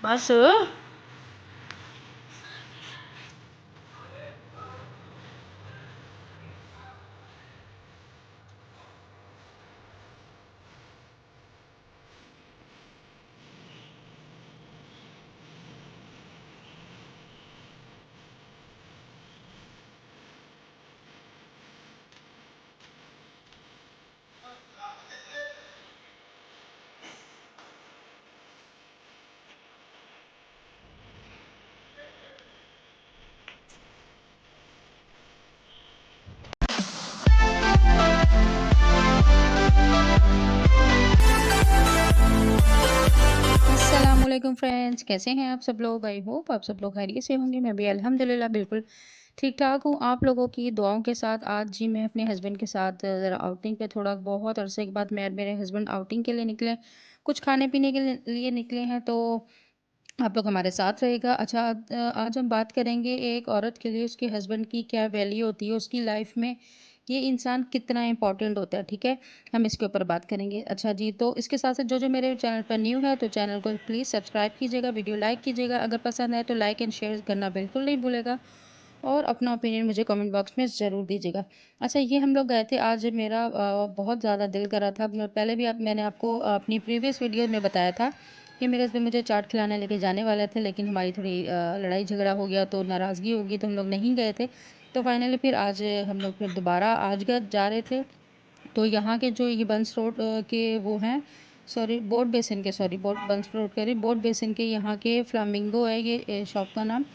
बस। अस्सलामुअलैकुम फ्रेंड्स, कैसे हैं आप सब लोग। आई होप आप सब लोग खैरियत से होंगे। मैं भी अल्हम्दुलिल्लाह बिल्कुल ठीक ठाक हूँ। आप लोगों की दुआओं के साथ आज जी मैं अपने हस्बैंड के साथ ज़रा आउटिंग पे, थोड़ा बहुत अरसे के बाद मैं और मेरे हस्बैंड आउटिंग के लिए निकले, कुछ खाने पीने के लिए निकले हैं। तो आप लोग हमारे साथ रहेगा। अच्छा, आज हम बात करेंगे एक औरत के लिए उसके हस्बैंड की क्या वैल्यू होती है उसकी लाइफ में, ये इंसान कितना इंपॉर्टेंट होता है। ठीक है, हम इसके ऊपर बात करेंगे। अच्छा जी, तो इसके साथ साथ जो जो मेरे चैनल पर न्यू है तो चैनल को प्लीज़ सब्सक्राइब कीजिएगा, वीडियो लाइक कीजिएगा, अगर पसंद आए तो लाइक एंड शेयर करना बिल्कुल नहीं भूलेगा, और अपना ओपिनियन मुझे कमेंट बॉक्स में ज़रूर दीजिएगा। अच्छा, ये हम लोग गए थे आज, मेरा बहुत ज़्यादा दिल करा था। पहले भी मैंने आपको अपनी प्रीवियस वीडियो में बताया था कि मेरे हस्बैंड मुझे चाट खिलाने लेके जाने वाले थे, लेकिन हमारी थोड़ी लड़ाई झगड़ा हो गया तो नाराज़गी हो गई, तो हम लोग नहीं गए थे। तो फाइनली फिर आज हम लोग फिर दोबारा आज जा रहे थे। तो यहाँ के जो ये बंस रोड के वो हैं, सॉरी बोट बेसिन के, सॉरी बोट बंस रोड कह रही, बोट बेसिन के यहाँ के फ्लामिंगो है ये शॉप का नाम।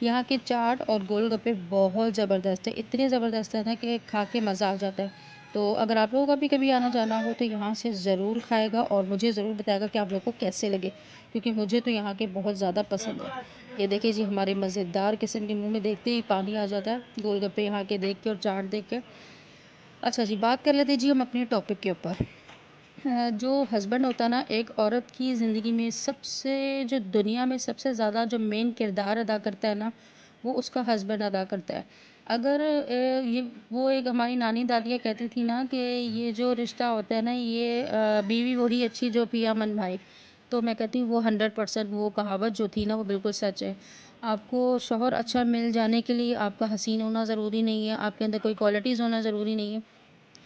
यहाँ के चाट और गोलगप्पे बहुत ज़बरदस्त है, इतने ज़बरदस्त है ना कि खा के मज़ा आ जाता है। तो अगर आप लोगों का भी कभी आना जाना हो तो यहाँ से ज़रूर खाएगा और मुझे ज़रूर बताएगा कि आप लोगों को कैसे लगे, क्योंकि मुझे तो यहाँ के बहुत ज़्यादा पसंद है। ये देखिए जी, हमारे मज़ेदार किस्म के मुंह में देखते ही पानी आ जाता है गोलगप्पे यहाँ के देख के और चाट देख के। अच्छा जी, बात कर लेते हैं जी हम अपने टॉपिक के ऊपर। जो हस्बैंड होता है ना एक औरत की ज़िंदगी में, सबसे जो दुनिया में सबसे ज़्यादा जो मेन किरदार अदा करता है ना, वो उसका हस्बैंड अदा करता है। अगर ये वो एक हमारी नानी दादियाँ कहती थी ना कि ये जो रिश्ता होता है ना, ये बीवी वही अच्छी जो पिया मन भाई। तो मैं कहती हूँ वो 100% वो कहावत जो थी ना वो बिल्कुल सच है। आपको शौहर अच्छा मिल जाने के लिए आपका हसीन होना ज़रूरी नहीं है, आपके अंदर कोई क्वालिटीज़ होना ज़रूरी नहीं है।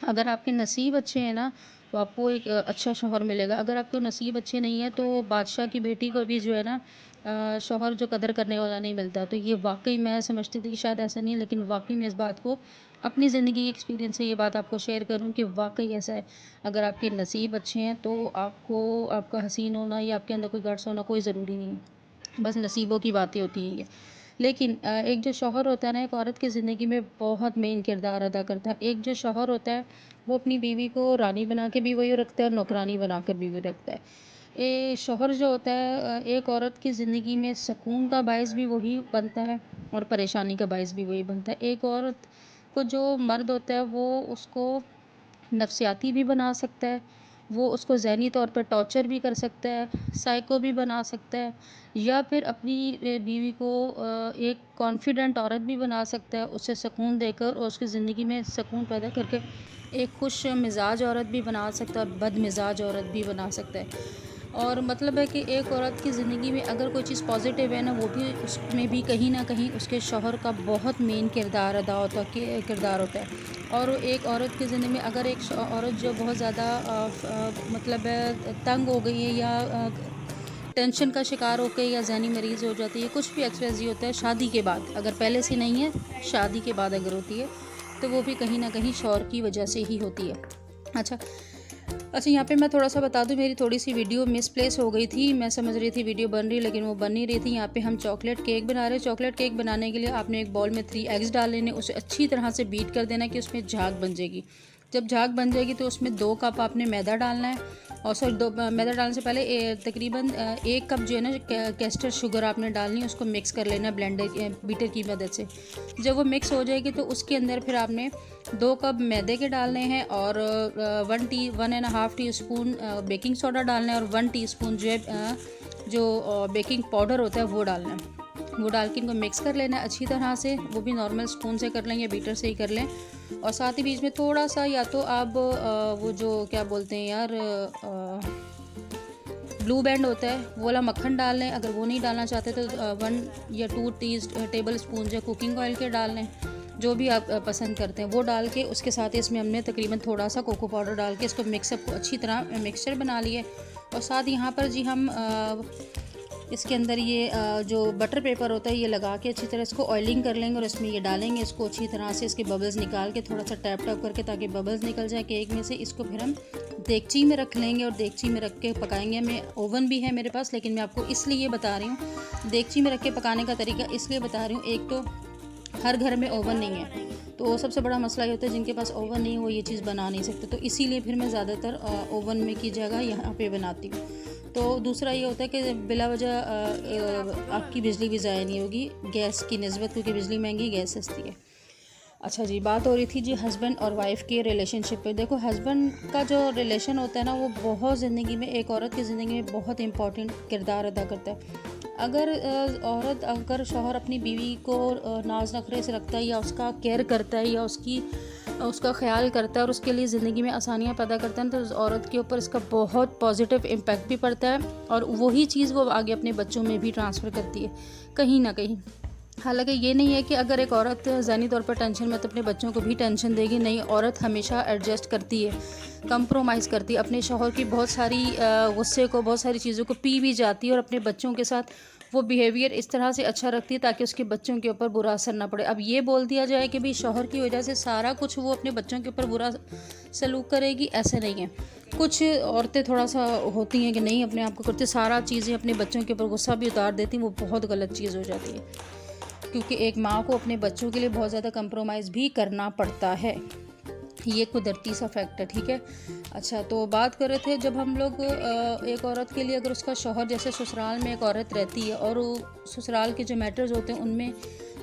अगर आपके नसीब अच्छे हैं ना तो आपको एक अच्छा शौहर मिलेगा। अगर आपके नसीब अच्छे नहीं है तो बादशाह की बेटी को भी जो है ना शौहर जो कदर करने वाला नहीं मिलता। तो ये वाक़ई मैं समझती थी कि शायद ऐसा नहीं है, लेकिन वाक़ई में इस बात को अपनी ज़िंदगी के एक्सपीरियंस से ये बात आपको शेयर करूँ कि वाक़ई ऐसा है। अगर आपके नसीब अच्छे हैं तो आपको आपका हसीन होना या आपके अंदर कोई गट्स होना कोई ज़रूरी नहीं है। बस नसीबों की बातें होती हैं ये। लेकिन एक जो शौहर होता है ना एक औरत की ज़िंदगी में बहुत मेन किरदार अदा करता है। एक जो शौहर होता है वो अपनी बीवी को रानी बना के भी वही रखता है और नौकरानी बना कर भी वही रखता है। ये शौहर जो होता है एक औरत की ज़िंदगी में सुकून का बायस भी वही बनता है और परेशानी का बायस भी वही बनता है। एक औरत को जो मर्द होता है वो उसको नफ़सियाती भी बना सकता है, वो उसको ज़हनी तौर पर टॉर्चर भी कर सकता है, साइको भी बना सकता है, या फिर अपनी बीवी को एक कॉन्फिडेंट औरत भी बना सकता है, उसे सुकून देकर और उसकी ज़िंदगी में सुकून पैदा करके एक खुश मिजाज औरत भी बना सकता है और बद मिजाज औरत भी बना सकता है। और मतलब है कि एक औरत की ज़िंदगी में अगर कोई चीज़ पॉजिटिव है ना, वो भी उसमें भी कहीं ना कहीं उसके शौहर का बहुत मेन किरदार अदा होता है, किरदार होता है। और एक औरत की ज़िंदगी में अगर एक औरत जो बहुत ज़्यादा मतलब है तंग हो गई है या टेंशन का शिकार होकर या जहनी मरीज़ हो जाती है, कुछ भी एक्सप्रेस होता है शादी के बाद, अगर पहले से नहीं है शादी के बाद अगर होती है तो वो भी कहीं ना कहीं शौहर की वजह से ही होती है। अच्छा, अच्छा, यहाँ पे मैं थोड़ा सा बता दूँ, मेरी थोड़ी सी वीडियो मिसप्लेस हो गई थी। मैं समझ रही थी वीडियो बन रही, लेकिन वो बन नहीं रही थी। यहाँ पे हम चॉकलेट केक बना रहे हैं। चॉकलेट केक बनाने के लिए आपने एक बॉल में 3 एग्स डाल लेने, उसे अच्छी तरह से बीट कर देना कि उसमें झाग बन जाएगी। जब झाग बन जाएगी तो उसमें 2 कप आपने मैदा डालना है, और सॉरी दो मैदा डालने से पहले तकरीबन 1 कप जो है ना कैस्टर शुगर आपने डालनी है, उसको मिक्स कर लेना ब्लेंडर बीटर की मदद से। जब वो मिक्स हो जाएगी तो उसके अंदर फिर आपने 2 कप मैदे के डालने हैं और 1.5 टी स्पून बेकिंग सोडा डालना है और 1 टीस्पून जो है जो बेकिंग पाउडर होता है वो डालना है। वो डाल के इनको मिक्स कर लेना है अच्छी तरह से, वो भी नॉर्मल स्पून से कर लें या बीटर से ही कर लें। और साथ ही बीच में थोड़ा सा या तो आप वो जो क्या बोलते हैं यार ब्लू बैंड होता है वो वाला मक्खन डाल लें। अगर वो नहीं डालना चाहते तो 1 या 2 टेबल स्पून जो कुकिंग ऑयल के डाल लें, जो भी आप पसंद करते हैं वो डाल के उसके साथ ही इसमें हमने तकरीबन थोड़ा सा कोको पाउडर डाल के इसको मिक्सअप को अच्छी तरह मिक्सचर बना लिए। और साथ यहाँ पर जी हम इसके अंदर ये जो बटर पेपर होता है ये लगा के अच्छी तरह इसको ऑयलिंग कर लेंगे और इसमें ये डालेंगे। इसको अच्छी तरह से इसके बबल्स निकाल के थोड़ा सा टैप टैप करके ताकि बबल्स निकल जाए केक में से। इसको फिर हम देगची में रख लेंगे और देगची में रख के पकाएंगे। मैं ओवन भी है मेरे पास, लेकिन मैं आपको इसलिए बता रही हूँ देगची में रख के पकाने का तरीका इसलिए बता रही हूँ। एक तो हर घर में ओवन नहीं है, तो सबसे बड़ा मसला ये होता है जिनके पास ओवन नहीं है वो ये चीज़ बना नहीं सकते, तो इसीलिए फिर मैं ज़्यादातर ओवन में की जगह यहाँ पे बनाती हूँ। तो दूसरा ये होता है कि बिला वजह आपकी बिजली भी ज़ाया नहीं होगी गैस की निस्बत, क्योंकि बिजली महंगी गैस सस्ती है। अच्छा जी, बात हो रही थी जी हस्बैंड और वाइफ़ के रिलेशनशिप पे। देखो हस्बैंड का जो रिलेशन होता है ना वो बहुत ज़िंदगी में, एक औरत की ज़िंदगी में बहुत इंपॉर्टेंट किरदार अदा करता है। अगर शौहर अपनी बीवी को नाज नखरे से रखता है या उसका केयर करता है या उसका ख्याल करता है और उसके लिए ज़िंदगी में आसानियाँ पैदा करता है, तो उस औरत के ऊपर इसका बहुत पॉजिटिव इम्पैक्ट भी पड़ता है और वही चीज़ वो आगे अपने बच्चों में भी ट्रांसफ़र करती है कहीं ना कहीं। हालांकि ये नहीं है कि अगर एक औरत ज़हनी तौर पर टेंशन में तो अपने बच्चों को भी टेंशन देगी, नहीं, औरत हमेशा एडजस्ट करती है, कंप्रोमाइज़ करती है, अपने शौहर की बहुत सारी गुस्से को, बहुत सारी चीज़ों को पी भी जाती है और अपने बच्चों के साथ वो बिहेवियर इस तरह से अच्छा रखती है ताकि उसके बच्चों के ऊपर बुरा असर ना पड़े। अब ये बोल दिया जाए कि भाई शौहर की वजह से सारा कुछ वो अपने बच्चों के ऊपर बुरा सलूक करेगी, ऐसा नहीं है। कुछ औरतें थोड़ा सा होती हैं कि नहीं अपने आप को करते, सारा चीज़ें अपने बच्चों के ऊपर गुस्सा भी उतार देती हैं, वो बहुत गलत चीज़ हो जाती है, क्योंकि एक माँ को अपने बच्चों के लिए बहुत ज़्यादा कंप्रोमाइज़ भी करना पड़ता है। ये कुदरती सा फैक्ट है, ठीक है। अच्छा, तो बात कर रहे थे जब हम लोग एक औरत के लिए, अगर उसका शौहर, जैसे ससुराल में एक औरत रहती है और ससुराल के जो मैटर्स होते हैं उनमें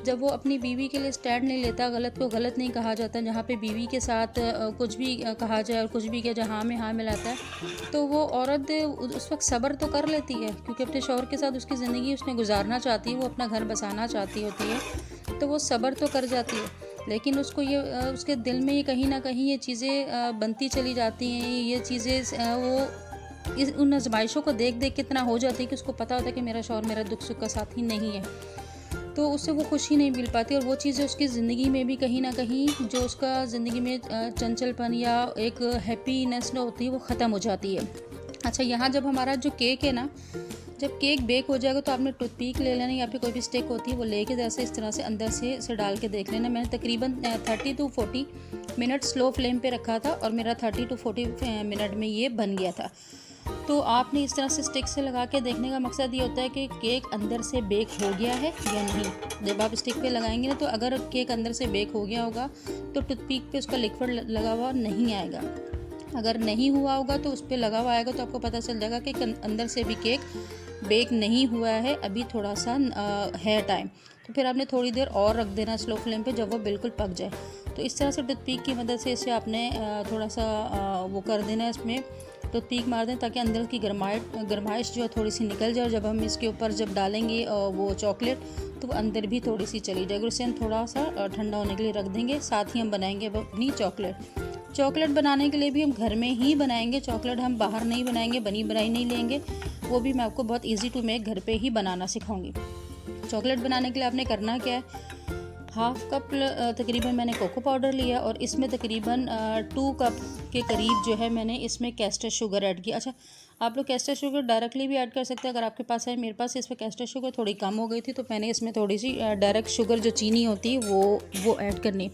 जब वो अपनी बीवी के लिए स्टैंड नहीं लेता, गलत को गलत नहीं कहा जाता, जहाँ पे बीवी के साथ कुछ भी कहा जाए और कुछ भी किया जाए हाँ में हाँ मिलाता है, तो वो औरत उस वक्त सब्र तो कर लेती है क्योंकि अपने शौहर के साथ उसकी ज़िंदगी उसने गुजारना चाहती है, वो अपना घर बसाना चाहती होती है, तो वो सब्र तो कर जाती है। लेकिन उसको ये उसके दिल में ये कहीं ना कहीं ये चीज़ें बनती चली जाती हैं, ये चीज़ें वो उन आजमाइशों को देख देख कितना हो जाती है कि उसको पता होता है कि मेरा शौहर मेरा दुख सुख का साथी नहीं है, तो उससे वो खुशी नहीं मिल पाती और वो चीज़ें उसकी ज़िंदगी में भी कहीं ना कहीं जो उसका ज़िंदगी में चंचलपन या एक हैप्पीनेस न होती है वो ख़त्म हो जाती है। अच्छा, यहाँ जब हमारा जो केक है ना, जब केक बेक हो जाएगा तो आपने टूथपिक ले लेना या फिर कोई भी स्टिक होती है वो लेके जैसे इस तरह से अंदर से इसे डाल के देख लेना। मैंने तकरीबन 30 to 40 मिनट स्लो फ्लेम पे रखा था और मेरा 30 to 40 मिनट में ये बन गया था। तो आपने इस तरह से स्टिक से लगा के देखने का मकसद ये होता है कि केक अंदर से बेक हो गया है या नहीं। जब आप स्टिक पे लगाएंगे ना, तो अगर केक अंदर से बेक हो गया होगा तो टूथपिक पे उसका लिक्विड लगा हुआ नहीं आएगा, अगर नहीं हुआ होगा तो उस पर लगा हुआ आएगा, तो आपको पता चल जाएगा कि अंदर से भी केक बेक नहीं हुआ है, अभी थोड़ा सा है टाइम। तो फिर आपने थोड़ी देर और रख देना स्लो फ्लेम पे जब वो बिल्कुल पक जाए। तो इस तरह से टूथपिक की मदद से इसे आपने थोड़ा सा वो कर देना, इसमें टूथपिक मार दें ताकि अंदर की गरमाइश जो है थोड़ी सी निकल जाए। और जब हम इसके ऊपर जब डालेंगे वो चॉकलेट तो अंदर भी थोड़ी सी चली जाएगी। उसे हम थोड़ा सा ठंडा होने के लिए रख देंगे। साथ ही हम बनाएंगे अपनी चॉकलेट बनाने के लिए भी हम घर में ही बनाएंगे। चॉकलेट हम बाहर नहीं बनाएंगे, बनी बनाई नहीं लेंगे, वो भी मैं आपको बहुत इजी टू मेक घर पे ही बनाना सिखाऊंगी। चॉकलेट बनाने के लिए आपने करना क्या है, हाफ कप तकरीबन मैंने कोको पाउडर लिया और इसमें तकरीबन 2 कप के करीब जो है मैंने इसमें कैस्टर शुगर ऐड किया। अच्छा, आप लोग कैस्टर शुगर डायरेक्टली भी ऐड कर सकते हैं अगर आपके पास है। मेरे पास इसमें कैस्टर शुगर थोड़ी कम हो गई थी तो मैंने इसमें थोड़ी सी डायरेक्ट शुगर जो चीनी होती है वो ऐड करनी।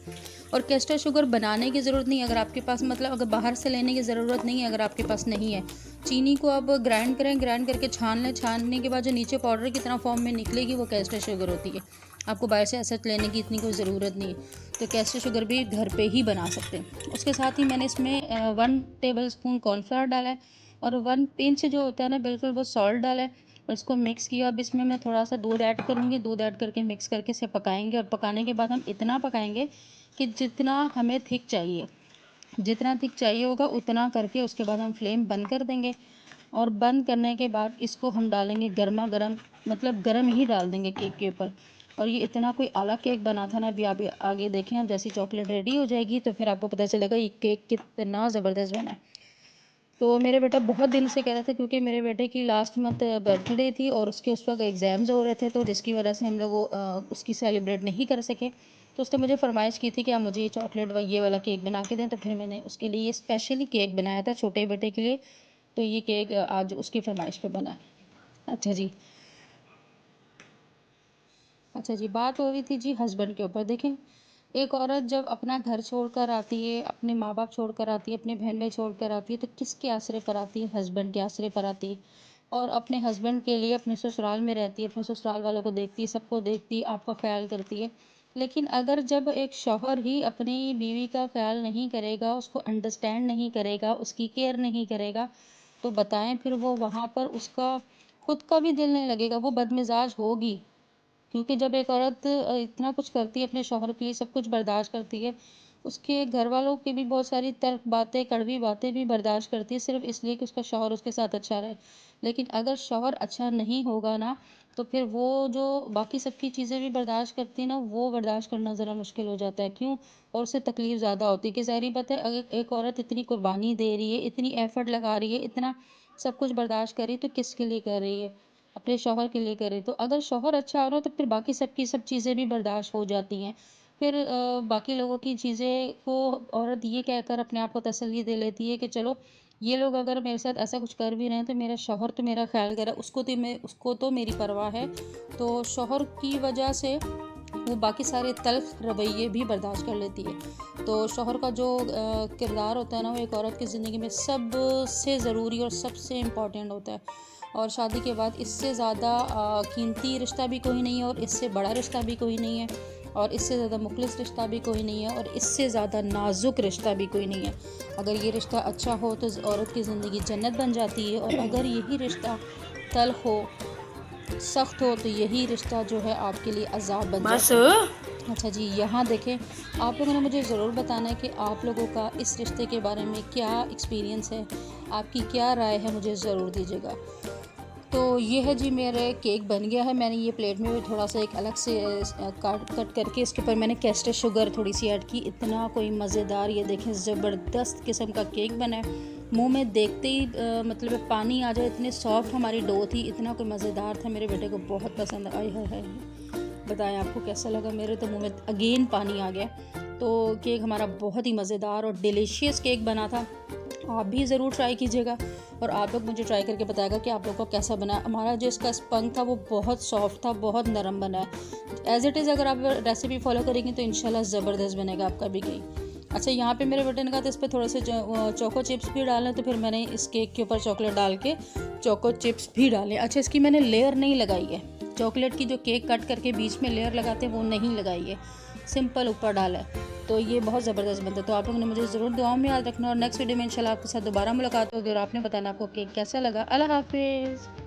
और कैस्टर शुगर बनाने की ज़रूरत नहीं, अगर आपके पास मतलब अगर बाहर से लेने की ज़रूरत नहीं है, अगर आपके पास नहीं है। चीनी को आप ग्राइंड करें, ग्राइंड करके छान लें, छानने के बाद जो नीचे पाउडर की तरह फॉर्म में निकलेगी वो कैस्टर शुगर होती है। आपको बाहर से ऐसा लेने की इतनी कोई ज़रूरत नहीं है, तो कैस्टर शुगर भी घर पे ही बना सकते हैं। उसके साथ ही मैंने इसमें 1 टेबल स्पून कॉर्नफ्लावर डाला है और 1 पिंच जो होता है ना बिल्कुल वो सॉल्ट डाला है और इसको मिक्स किया। अब इसमें मैं थोड़ा सा दूध ऐड करूँगी, दूध ऐड करके मिक्स करके इसे पकाएंगे और पकाने के बाद हम इतना पकाएंगे कि जितना हमें थिक चाहिए, जितना थिक चाहिए होगा उतना करके उसके बाद हम फ्लेम बंद कर देंगे। और बंद करने के बाद इसको हम डालेंगे गर्मा गर्म, मतलब गर्म ही डाल देंगे केक के ऊपर। और ये इतना कोई आला केक बना था ना, अभी आप आगे देखें, अब जैसी चॉकलेट रेडी हो जाएगी तो फिर आपको पता चलेगा ये केक कितना ज़बरदस्त बना है। तो मेरे बेटा बहुत दिल से कह रहा था, क्योंकि मेरे बेटे की लास्ट मंथ बर्थडे थी और उसके उस वक्त एग्ज़ाम्स हो रहे थे, तो जिसकी वजह से हम लोग उसकी सेलिब्रेट नहीं कर सके। तो उसने मुझे फरमाइश की थी कि आप मुझे ये चॉकलेट ये वाला केक बना के दें, तो फिर मैंने उसके लिए स्पेशली केक बनाया था छोटे बेटे के लिए। तो ये केक आज उसकी फरमाइश पे बना है। अच्छा जी। अच्छा जी, बात हो रही थी जी हस्बैंड के ऊपर। देखें, एक औरत जब अपना घर छोड़कर आती है, अपने माँ बाप छोड़कर आती है, अपने बहन भाई छोड़कर आती है, तो किसके आसरे पर आती है? हस्बैंड के आसरे पर आती है। और अपने हस्बैंड के लिए अपने ससुराल में रहती है, अपने ससुराल वालों को देखती है, सबको देखती है, आपका ख्याल करती है। लेकिन अगर जब एक शौहर ही अपनी बीवी का ख्याल नहीं करेगा, उसको अंडरस्टैंड नहीं करेगा, उसकी केयर नहीं करेगा, तो बताएं फिर वो वहाँ पर उसका खुद का भी दिल नहीं लगेगा, वो बदमिजाज होगी। क्योंकि जब एक औरत इतना कुछ करती है अपने शौहर के लिए, सब कुछ बर्दाश्त करती है, उसके घर वालों की भी बहुत सारी तल्ख बातें, कड़वी बातें भी बर्दाश्त करती है, सिर्फ इसलिए कि उसका शौहर उसके साथ अच्छा रहे। लेकिन अगर शौहर अच्छा नहीं होगा ना, तो फिर वो जो बाकी सबकी चीज़ें भी बर्दाश्त करती है ना, वो बर्दाश्त करना ज़रा मुश्किल हो जाता है। क्यों? और उससे तकलीफ़ ज़्यादा होती है कि ज़ाहिर बात है, अगर एक औरत इतनी कुर्बानी दे रही है, इतनी एफर्ट लगा रही है, इतना सब कुछ बर्दाश्त कर रही है, तो किसके लिए कर रही है? अपने शौहर के लिए करे। तो अगर शौहर अच्छा हो रहा हो, तो फिर बाकी सबकी सब चीज़ें भी बर्दाश्त हो जाती हैं। फिर बाकी लोगों की चीज़ें को औरत ये कहकर अपने आप को तसल्ली दे लेती है कि चलो, ये लोग अगर मेरे साथ ऐसा कुछ कर भी रहे हैं, तो मेरा शौहर तो मेरा ख्याल करे, उसको तो मेरी परवाह है। तो शौहर की वजह से वो बाकी सारे तल्ख रवैये भी बर्दाश्त कर लेती है। तो शौहर का जो किरदार होता है ना, वो एक औरत की ज़िंदगी में सबसे ज़रूरी और सबसे इम्पॉर्टेंट होता है। और शादी के बाद इससे ज़्यादा कीमती रिश्ता भी कोई नहीं है, और इससे बड़ा रिश्ता भी कोई नहीं है, और इससे ज़्यादा मुखलिस रिश्ता भी कोई नहीं है, और इससे ज़्यादा नाजुक रिश्ता भी कोई नहीं है। अगर ये रिश्ता अच्छा हो तो औरत की ज़िंदगी जन्नत बन जाती है, और अगर यही रिश्ता तल्ख हो, सख्त हो, तो यही रिश्ता जो है आपके लिए अज़ाब बन जाता है। अच्छा जी, यहाँ देखें, आप लोगों ने मुझे ज़रूर बताना है कि आप लोगों का इस रिश्ते के बारे में क्या एक्सपीरियंस है, आपकी क्या राय है, मुझे ज़रूर दीजिएगा। तो ये है जी, मेरे केक बन गया है। मैंने ये प्लेट में भी थोड़ा सा एक अलग से कट करके इसके ऊपर मैंने कैस्टर शुगर थोड़ी सी ऐड की। इतना कोई मज़ेदार, ये देखें, ज़बरदस्त किस्म का केक बना है। मुंह में देखते ही मतलब पानी आ जाए, इतने सॉफ्ट हमारी डो थी, इतना कोई मज़ेदार था, मेरे बेटे को बहुत पसंद आई है। बताएं आपको कैसा लगा? मेरे तो मुंह में अगेन पानी आ गया। तो केक हमारा बहुत ही मज़ेदार और डिलीशियस केक बना था। आप भी ज़रूर ट्राई कीजिएगा, और आप लोग मुझे ट्राई करके बताएगा कि आप लोग को कैसा बना। हमारा जो इसका स्पंज था वो बहुत सॉफ्ट था, बहुत नरम बना है। एज़ इट इज़ अगर आप रेसिपी फॉलो करेंगे तो इंशाल्लाह ज़बरदस्त बनेगा आपका भी केक। अच्छा, यहाँ पे मेरे बेटे ने कहा था इस पर थोड़े से चोको चिप्स भी डालें, तो फिर मैंने इस केक के ऊपर चॉकलेट डाल के चोको चिप्स भी डाले। अच्छा, इसकी मैंने लेयर नहीं लगाई है, चॉकलेट की जो केक कट करके बीच में लेयर लगाते हैं वो नहीं लगाई है, सिंपल ऊपर डाला है। तो ये बहुत ज़बरदस्त बनता है। तो आप लोगों ने मुझे ज़रूर दुआओं में याद रखना, और नेक्स्ट वीडियो में इंशाल्लाह आपके साथ दोबारा मुलाकात होगी, और आपने बताना आपको केक कैसा लगा। अल्लाह हाफिज़।